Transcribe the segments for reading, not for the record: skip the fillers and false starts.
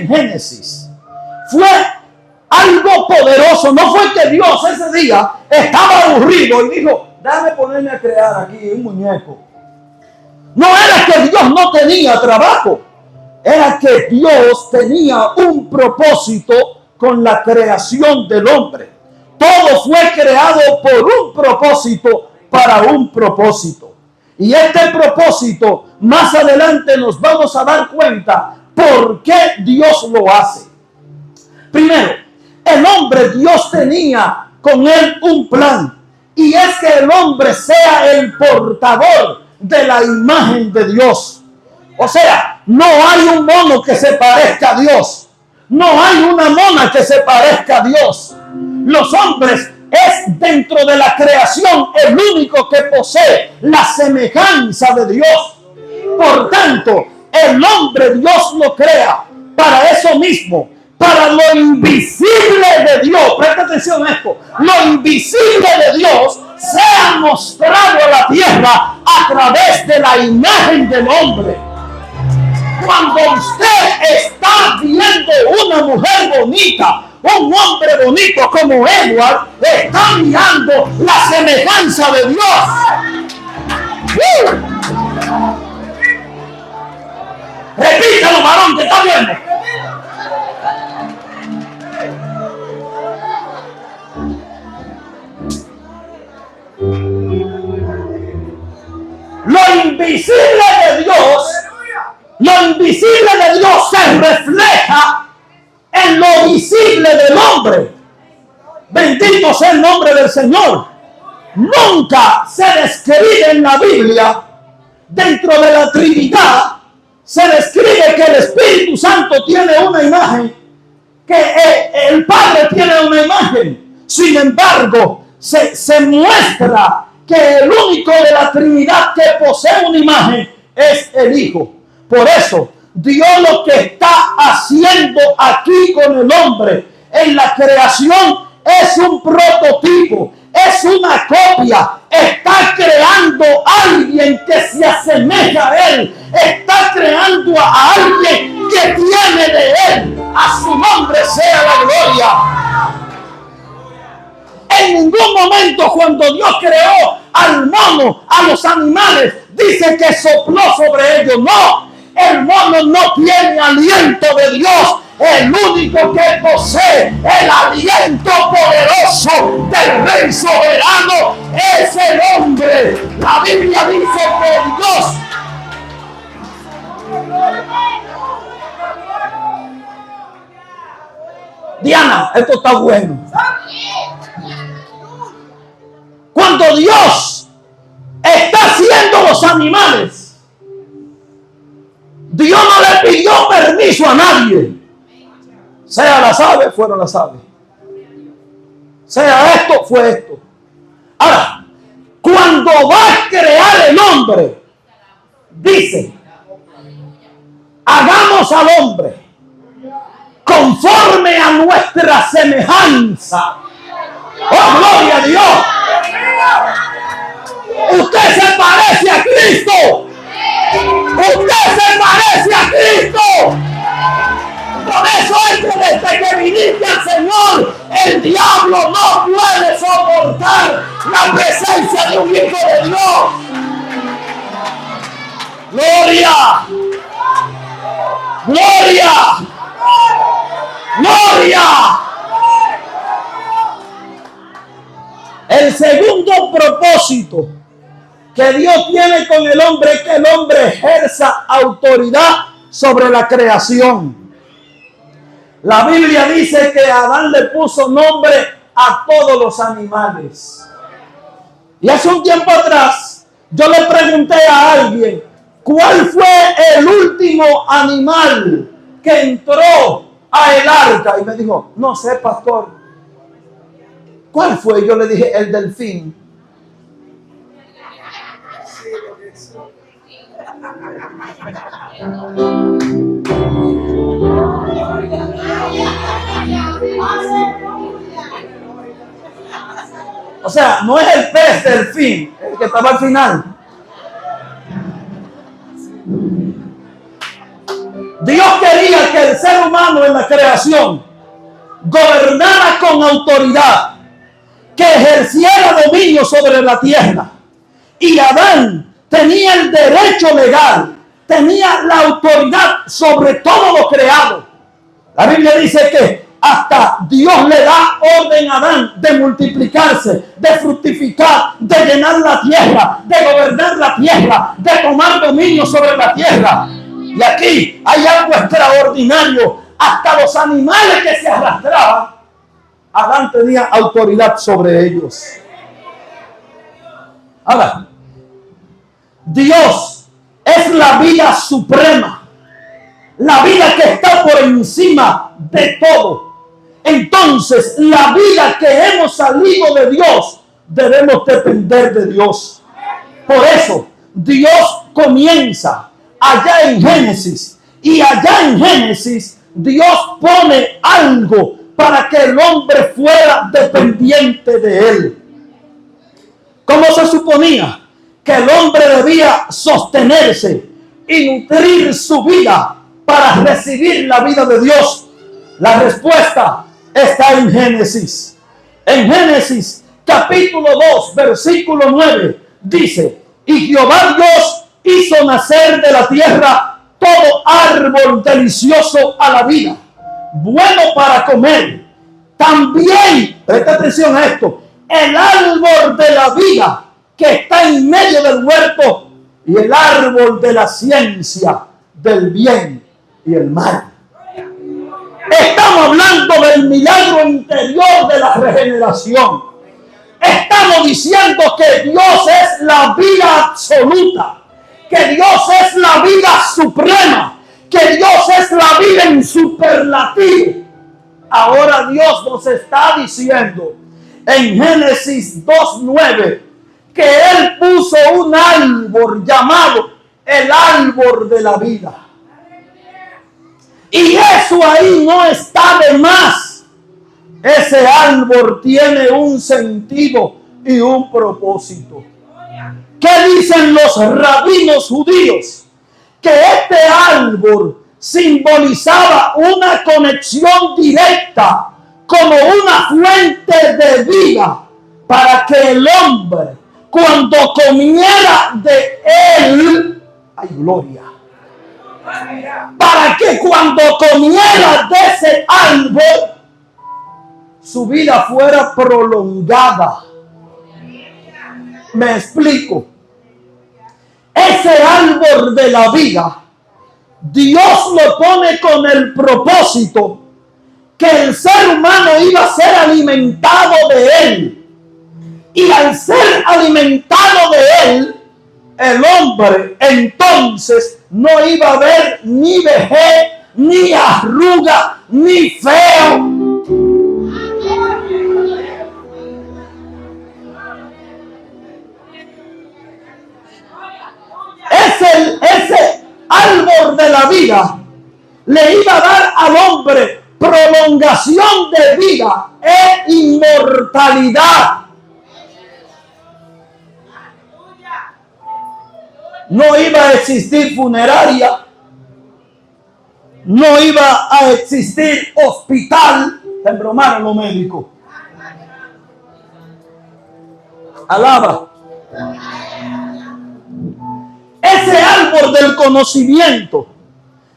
Génesis fue algo poderoso. No fue que Dios ese día estaba aburrido y dijo, déjame ponerme a crear aquí un muñeco. No era que Dios no tenía trabajo, era que Dios tenía un propósito con la creación del hombre. Todo fue creado por un propósito, para un propósito. Y este propósito, más adelante nos vamos a dar cuenta por qué Dios lo hace. Primero, el hombre, Dios tenía con él un plan. Y es que el hombre sea el portador de la imagen de Dios. O sea, no hay un mono que se parezca a Dios. No hay una mona que se parezca a Dios. Los hombres es dentro de la creación el único que posee la semejanza de Dios. Por tanto, el hombre Dios lo crea para eso mismo, para lo invisible de Dios. Presta atención a esto. Lo invisible de Dios sea mostrado a la tierra a través de la imagen del hombre. Cuando usted está viendo una mujer bonita, un hombre bonito como Edward, está mirando la semejanza de Dios. Repítalo, varón, que está viendo. Lo invisible de Dios, se refleja en lo visible del hombre. Bendito sea el nombre del Señor. Nunca se describe en la Biblia, dentro de la Trinidad, se describe que el Espíritu Santo tiene una imagen, que el Padre tiene una imagen. Sin embargo, se muestra que el único de la Trinidad que posee una imagen es el Hijo. Por eso, Dios lo que está haciendo aquí con el hombre en la creación es un prototipo, es una copia. Está creando a alguien que se asemeja a él. Está creando a alguien que tiene de él. A su nombre sea la gloria. En ningún momento cuando Dios creó al mono, a los animales, dice que sopló sobre ellos. No, el mono no tiene aliento de Dios. El único que posee el aliento poderoso del Rey soberano es el hombre. La Biblia dice que Dios Diana, esto está bueno. Cuando Dios está haciendo los animales, Dios no le pidió permiso a nadie. Sea las aves, fueron las aves. Sea esto, fue esto. Ahora, cuando va a crear el hombre, dice, hagamos al hombre conforme a nuestra semejanza. ¡Oh, gloria a Dios! Usted se parece a Cristo. Usted se parece a Cristo. Por eso es que desde que viniste al Señor, el diablo no puede soportar la presencia de un hijo de Dios. ¡Gloria! ¡Gloria! ¡Gloria! El segundo propósito que Dios tiene con el hombre es que el hombre ejerza autoridad sobre la creación. La Biblia dice que Adán le puso nombre a todos los animales. Y hace un tiempo atrás yo le pregunté a alguien, ¿cuál fue el último animal que entró a el arca? Y me dijo, no sé, pastor. ¿Cuál fue? Yo le dije, el delfín. O sea, no es el pez delfín, el que estaba al final. Dios quería que el ser humano en la creación gobernara con autoridad, que ejerciera dominio sobre la tierra. Y Adán tenía el derecho legal, tenía la autoridad sobre todo lo creado. La Biblia dice que hasta Dios le da orden a Adán de multiplicarse, de fructificar, de llenar la tierra, de gobernar la tierra, de tomar dominio sobre la tierra. Y aquí hay algo extraordinario. Hasta los animales que se arrastraban, Adán tenía autoridad sobre ellos. Ahora, Dios es la vida suprema, la vida que está por encima de todo. Entonces, la vida que hemos salido de Dios, debemos depender de Dios. Por eso, Dios comienza allá en Génesis. Y allá en Génesis, Dios pone algo para que el hombre fuera dependiente de él. ¿Cómo se suponía que el hombre debía sostenerse y nutrir su vida para recibir la vida de Dios? La respuesta está en Génesis. En Génesis capítulo 2, versículo 9, dice: y Jehová Dios hizo nacer de la tierra todo árbol delicioso a la vida, bueno para comer. También, presta atención a esto, el árbol de la vida que está en medio del huerto y el árbol de la ciencia del bien y el mal. Estamos hablando del milagro interior de la regeneración. Estamos diciendo que Dios es la vida absoluta, que Dios es la vida suprema, que Dios es la vida en superlativo. Ahora Dios nos está diciendo en Génesis 2:9 que Él puso un árbol llamado el árbol de la vida. Y eso ahí no está de más. Ese árbol tiene un sentido y un propósito. ¿Qué dicen los rabinos judíos? Que este árbol simbolizaba una conexión directa como una fuente de vida para que el hombre, cuando comiera de él, hay gloria, para que cuando comiera de ese árbol, su vida fuera prolongada. Me explico. Ese árbol de la vida, Dios lo pone con el propósito que el ser humano iba a ser alimentado de él. Y al ser alimentado de él, el hombre entonces no iba a ver ni vejez, ni arruga, ni feo. Ese árbol de la vida le iba a dar al hombre prolongación de vida e inmortalidad. No iba a existir funeraria, no iba a existir hospital. Se embromaron los médicos. Alaba. Ese árbol del conocimiento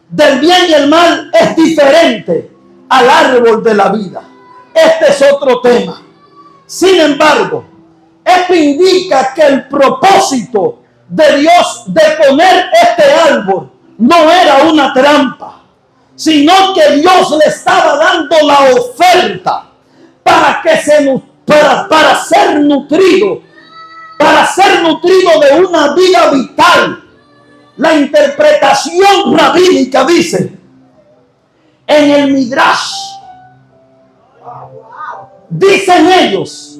del bien y el mal es diferente al árbol de la vida. Este es otro tema. Sin embargo, esto indica que el propósito de Dios de poner este árbol no era una trampa, sino que Dios le estaba dando la oferta para que para ser nutrido de una vida vital. La interpretación rabínica dice en el Midrash, dicen ellos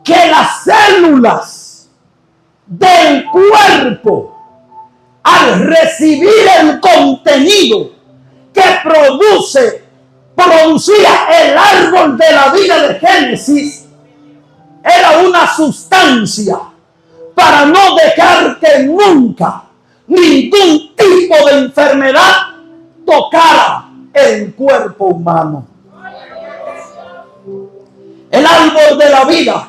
que las células del cuerpo, al recibir el contenido que producía el árbol de la vida de Génesis, era una sustancia para no dejar que nunca ningún tipo de enfermedad tocara el cuerpo humano. El árbol de la vida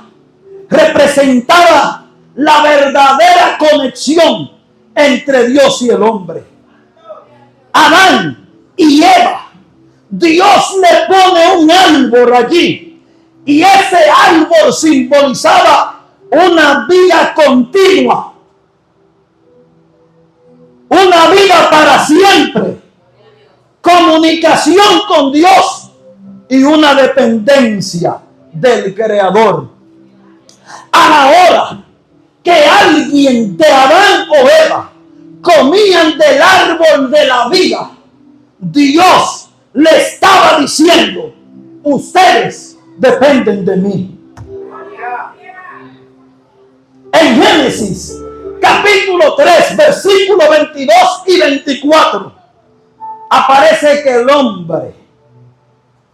representaba la verdadera conexión entre Dios y el hombre. Adán y Eva, Dios le pone un árbol allí, y ese árbol simbolizaba una vida continua, una vida para siempre, comunicación con Dios y una dependencia del Creador. A la hora que alguien de Adán o Eva comían del árbol de la vida, Dios le estaba diciendo: ustedes dependen de mí. En Génesis capítulo 3 versículos 22 y 24 aparece que el hombre,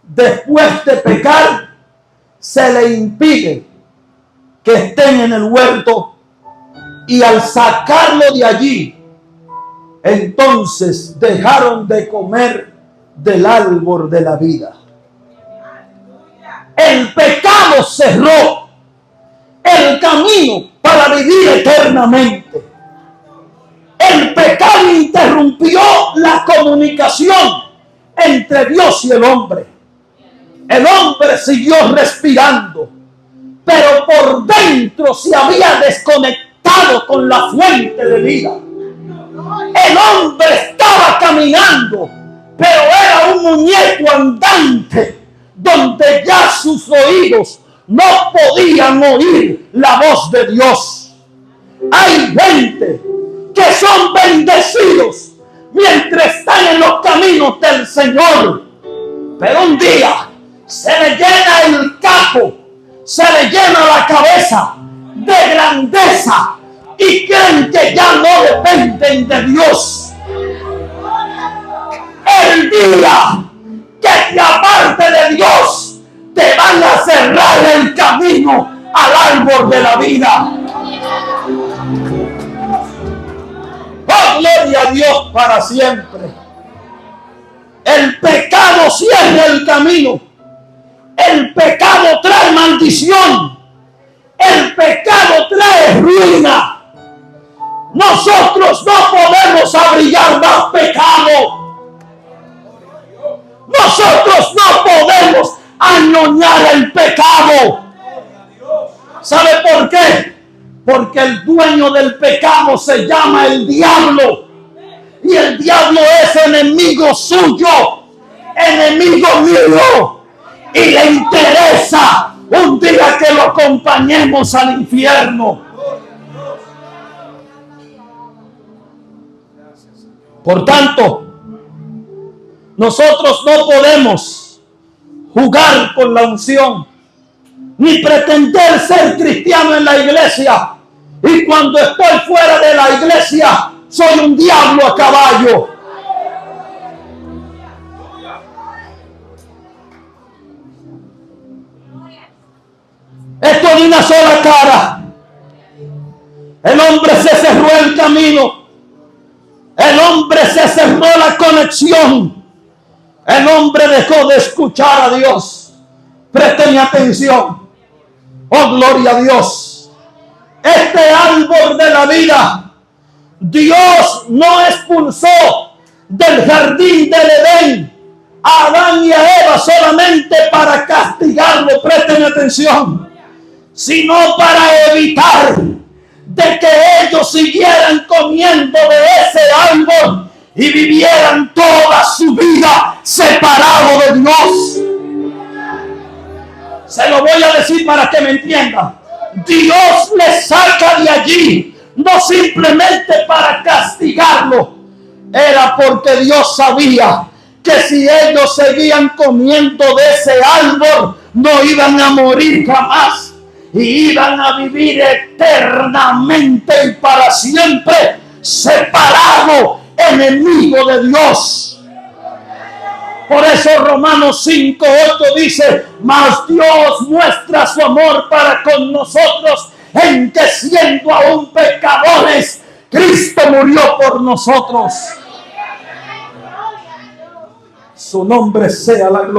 después de pecar, se le impide que estén en el huerto, y al sacarlo de allí, entonces dejaron de comer del árbol de la vida. El pecado cerró el camino para vivir eternamente. El pecado interrumpió la comunicación entre Dios y el hombre. El hombre siguió respirando, pero por dentro se había desconectado con la fuente de vida. El hombre estaba caminando, pero era un muñeco andante, donde ya sus oídos no podían oír la voz de Dios. Hay gente que son bendecidos mientras están en los caminos del Señor, pero un día se le llena el capo, se le llena la cabeza de grandeza y creen que ya no dependen de Dios. El día que te aparte de Dios, te van a cerrar el camino al árbol de la vida. Oh, gloria a Dios para siempre. El pecado cierra el camino. El pecado trae maldición. El pecado trae ruina. Nosotros no podemos abrigar más pecado. Nosotros no podemos añoñar el pecado. ¿Sabe por qué? Porque el dueño del pecado se llama el diablo. Y el diablo es enemigo suyo, enemigo mío. Y le interesa un día que lo acompañemos al infierno. Por tanto, nosotros no podemos jugar con la unción, ni pretender ser cristiano en la iglesia, y cuando estoy fuera de la iglesia soy un diablo a caballo. Esto de una sola cara. El hombre se cerró el camino. El hombre se cerró la conexión. El hombre dejó de escuchar a Dios. Presten atención. Oh, gloria a Dios. Este árbol de la vida, Dios no expulsó del jardín del Edén a Adán y a Eva solamente para castigarlo. Presten atención. Sino para evitar de que ellos siguieran comiendo de ese árbol y vivieran toda su vida separados de Dios. Se lo voy a decir para que me entiendan. Dios les saca de allí, no simplemente para castigarlo. Era porque Dios sabía que si ellos seguían comiendo de ese árbol, no iban a morir jamás. Y iban a vivir eternamente y para siempre separados, enemigos de Dios. Por eso Romanos 5:8 dice: mas Dios muestra su amor para con nosotros en que siendo aún pecadores, Cristo murió por nosotros. Su nombre sea la gloria.